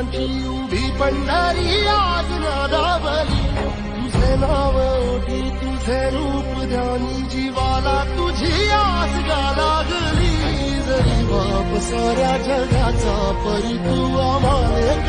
विठुरायांची उभी पंढरी आज नादावली. तुझे नाव ओटी तुझे रूप ध्यानी जीवाला तुझी आस गा लागली. जरी बाप साऱ्या जगाचा परी तू आम्हाले